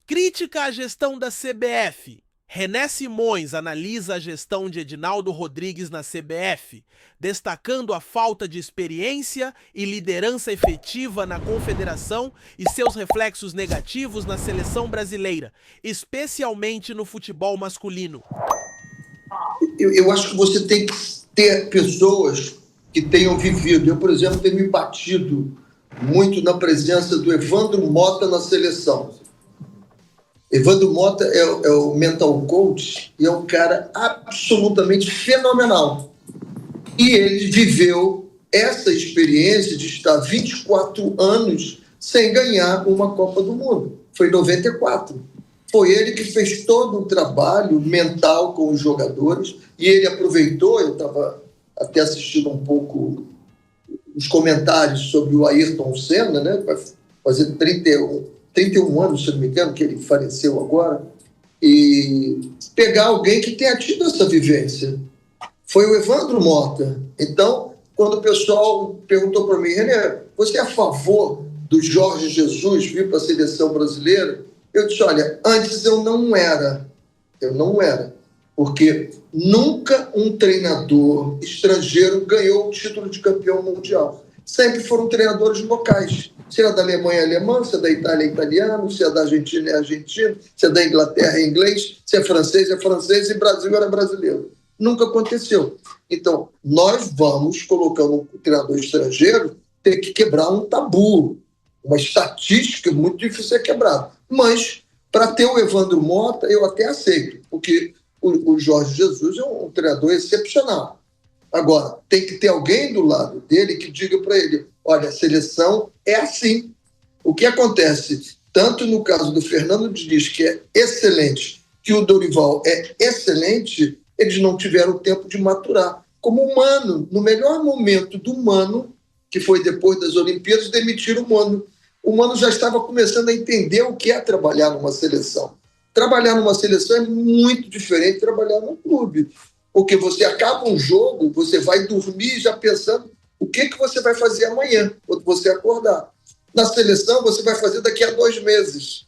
Crítica à gestão da CBF. René Simões analisa a gestão de Edinaldo Rodrigues na CBF, destacando a falta de experiência e liderança efetiva na confederação e seus reflexos negativos na seleção brasileira, especialmente no futebol masculino. Eu acho que você tem que ter pessoas que tenham vivido. Eu, por exemplo, tenho me batido muito na presença do Evandro Mota na seleção. Evandro Mota é o mental coach e é um cara absolutamente fenomenal. E ele viveu essa experiência de estar 24 anos sem ganhar uma Copa do Mundo. Foi em 94. Foi ele que fez todo o trabalho mental com os jogadores e ele aproveitou, eu estava até assistindo um pouco os comentários sobre o Ayrton Senna, né? Vai fazer 31 anos, se não me engano, que ele faleceu agora, e pegar alguém que tenha tido essa vivência. Foi o Evandro Mota. Então, quando o pessoal perguntou para mim, René, você é a favor do Jorge Jesus vir para a seleção brasileira? Eu disse, olha, antes eu não era, porque nunca um treinador estrangeiro ganhou o título de campeão mundial. Sempre foram treinadores locais. Se é da Alemanha, é alemão, se é da Itália, é italiano, se é da Argentina, é argentino, se é da Inglaterra, é inglês, se é francês, e Brasil era brasileiro. Nunca aconteceu. Então, nós vamos, colocando um treinador estrangeiro, ter que quebrar um tabu, uma estatística muito difícil de ser quebrada. Mas, para ter o Evandro Mota, eu até aceito, porque o Jorge Jesus é um treinador excepcional. Agora, tem que ter alguém do lado dele que diga para ele, olha, a seleção é assim. O que acontece, tanto no caso do Fernando Diniz, que é excelente, que o Dorival é excelente, eles não tiveram tempo de maturar. Como o Mano, no melhor momento do Mano, que foi depois das Olimpíadas, demitiram o Mano. O Mano já estava começando a entender o que é trabalhar numa seleção. Trabalhar numa seleção é muito diferente de trabalhar num clube. Porque você acaba um jogo, você vai dormir já pensando o que você vai fazer amanhã, quando você acordar. Na seleção, você vai fazer daqui a 2 meses.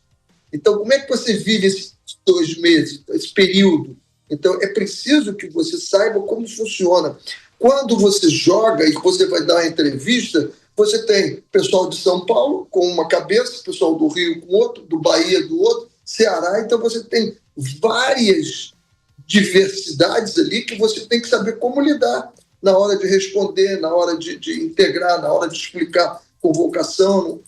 Então, como é que você vive esses 2 meses, esse período? Então, é preciso que você saiba como funciona. Quando você joga e você vai dar uma entrevista, você tem pessoal de São Paulo com uma cabeça, pessoal do Rio com outro, do Bahia do outro, Ceará. Então, você tem várias diversidades ali que você tem que saber como lidar na hora de responder, na hora de integrar, na hora de explicar convocação.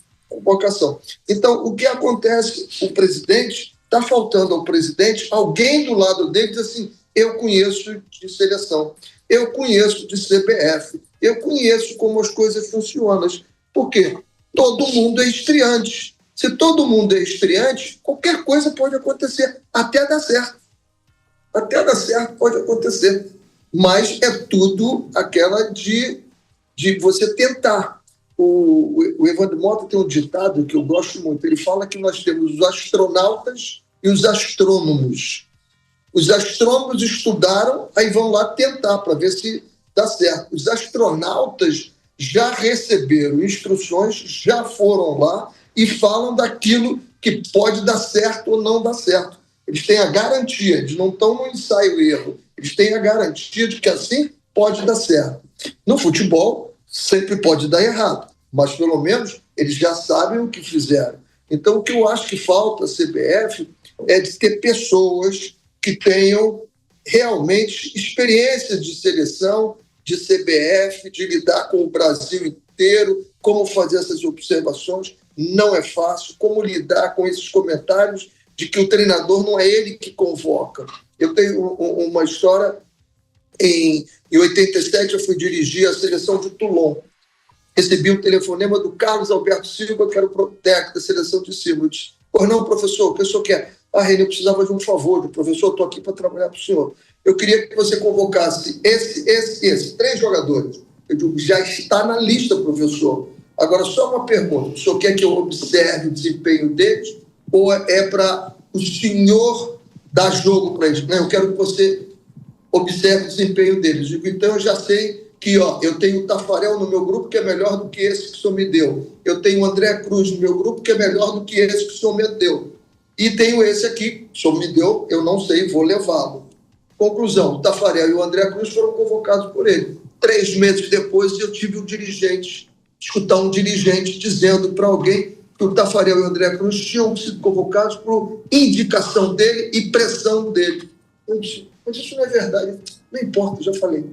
Então, o que acontece? O presidente, está faltando ao presidente alguém do lado dele que diz assim, eu conheço de seleção, eu conheço de CBF, eu conheço como as coisas funcionam. Por quê? Todo mundo é estreante. Se todo mundo é estreante, qualquer coisa pode acontecer, até dar certo. Até dar certo pode acontecer. Mas é tudo aquela de você tentar. O Evandro Mota tem um ditado que eu gosto muito. Ele fala que nós temos os astronautas e os astrônomos. Os astrônomos estudaram, aí vão lá tentar para ver se dá certo. Os astronautas já receberam instruções, já foram lá e falam daquilo que pode dar certo ou não dar certo. Eles têm a garantia, eles não estão no ensaio-erro, eles têm a garantia de que assim pode dar certo. No futebol, sempre pode dar errado, mas pelo menos eles já sabem o que fizeram. Então, o que eu acho que falta à CBF é de ter pessoas que tenham realmente experiência de seleção, de CBF, de lidar com o Brasil inteiro, como fazer essas observações, não é fácil, como lidar com esses comentários de que o treinador não é ele que convoca. Eu tenho uma história, em 87 eu fui dirigir a seleção de Toulon. Recebi um telefonema do Carlos Alberto Silva, que era o técnico da seleção de cima. Eu disse, pois não, professor, o que o senhor quer? René, eu precisava de um favor, professor, estou aqui para trabalhar para o senhor. Eu queria que você convocasse esse 3 jogadores. Eu digo, já está na lista, professor. Agora, só uma pergunta, o senhor quer que eu observe o desempenho deles ou é para o senhor dar jogo para eles? Não, eu quero que você observe o desempenho deles. Eu digo, então eu já sei que eu tenho o Tafarel no meu grupo, que é melhor do que esse que o senhor me deu. Eu tenho o André Cruz no meu grupo, que é melhor do que esse que o senhor me deu. E tenho esse aqui, o senhor me deu, eu não sei, vou levá-lo. Conclusão, o Taffarel e o André Cruz foram convocados por ele. 3 meses depois eu tive escutar um dirigente dizendo para alguém que o Taffarel e o André Cruz tinham sido convocados por indicação dele e pressão dele. Eu disse, mas isso não é verdade. Não importa, já falei.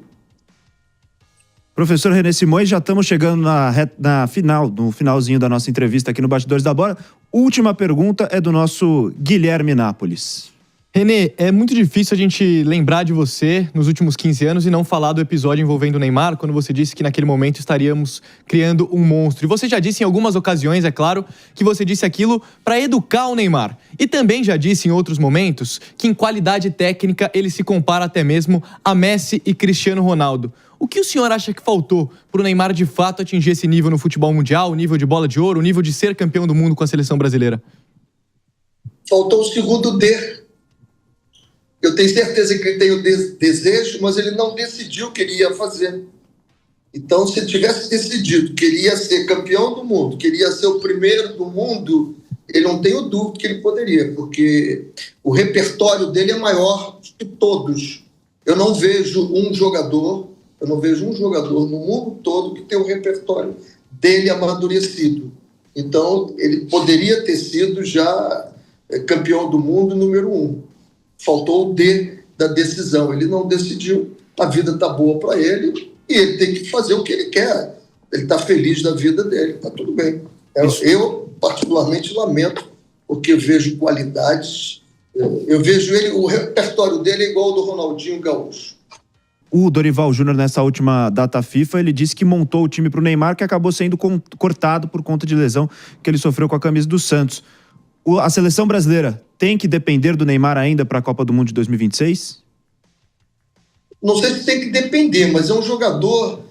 Professor René Simões, já estamos chegando no finalzinho da nossa entrevista aqui no Bastidores da Bola. Última pergunta é do nosso Guilherme Nápoles. René, é muito difícil a gente lembrar de você nos últimos 15 anos e não falar do episódio envolvendo o Neymar, quando você disse que naquele momento estaríamos criando um monstro. E você já disse em algumas ocasiões, é claro, que você disse aquilo para educar o Neymar. E também já disse em outros momentos que em qualidade técnica ele se compara até mesmo a Messi e Cristiano Ronaldo. O que o senhor acha que faltou para o Neymar de fato atingir esse nível no futebol mundial, o nível de bola de ouro, o nível de ser campeão do mundo com a seleção brasileira? Faltou o segundo D. Eu tenho certeza que ele tem o desejo, mas ele não decidiu o que ele ia fazer. Então, se ele tivesse decidido que ele ia ser campeão do mundo, que ele ia ser o primeiro do mundo, ele não tem dúvida que ele poderia, porque o repertório dele é maior que todos. Eu não vejo um jogador no mundo todo que tem o repertório dele amadurecido. Então, ele poderia ter sido já campeão do mundo número 1. Faltou o D da decisão. Ele não decidiu, a vida está boa para ele e ele tem que fazer o que ele quer. Ele está feliz da vida dele, está tudo bem. Eu, particularmente, lamento, porque vejo qualidades. Eu vejo ele, o repertório dele é igual ao do Ronaldinho Gaúcho. O Dorival Júnior, nessa última data FIFA, ele disse que montou o time para o Neymar, que acabou sendo cortado por conta de lesão que ele sofreu com a camisa do Santos. A seleção brasileira tem que depender do Neymar ainda para a Copa do Mundo de 2026? Não sei se tem que depender, mas é um jogador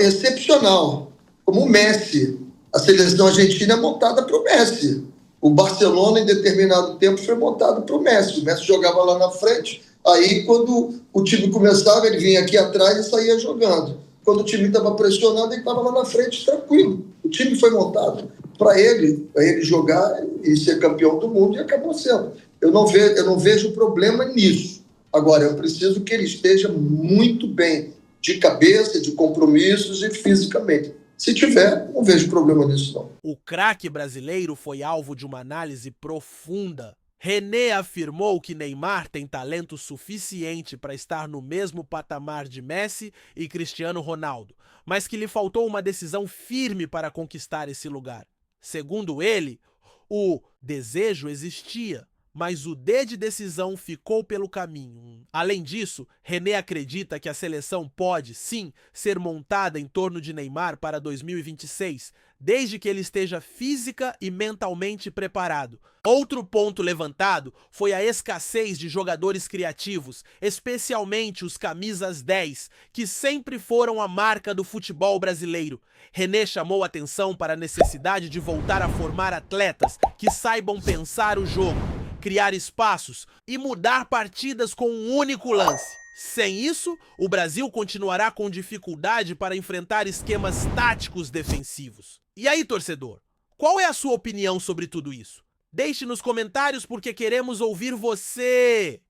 excepcional, como o Messi. A seleção argentina é montada para o Messi. O Barcelona, em determinado tempo, foi montado para o Messi. O Messi jogava lá na frente, aí quando o time começava, ele vinha aqui atrás e saía jogando. Quando o time estava pressionando, ele estava lá na frente, tranquilo. O time foi montado para ele jogar e ser campeão do mundo, e acabou sendo. Eu não vejo problema nisso. Agora, eu preciso que ele esteja muito bem, de cabeça, de compromissos e fisicamente. Se tiver, não vejo problema nisso, não. O craque brasileiro foi alvo de uma análise profunda. René afirmou que Neymar tem talento suficiente para estar no mesmo patamar de Messi e Cristiano Ronaldo, mas que lhe faltou uma decisão firme para conquistar esse lugar. Segundo ele, o desejo existia, mas o D de decisão ficou pelo caminho. Além disso, René acredita que a seleção pode, sim, ser montada em torno de Neymar para 2026, desde que ele esteja física e mentalmente preparado. Outro ponto levantado foi a escassez de jogadores criativos, especialmente os camisas 10, que sempre foram a marca do futebol brasileiro. René chamou atenção para a necessidade de voltar a formar atletas que saibam pensar o jogo, criar espaços e mudar partidas com um único lance. Sem isso, o Brasil continuará com dificuldade para enfrentar esquemas táticos defensivos. E aí, torcedor, qual é a sua opinião sobre tudo isso? Deixe nos comentários porque queremos ouvir você!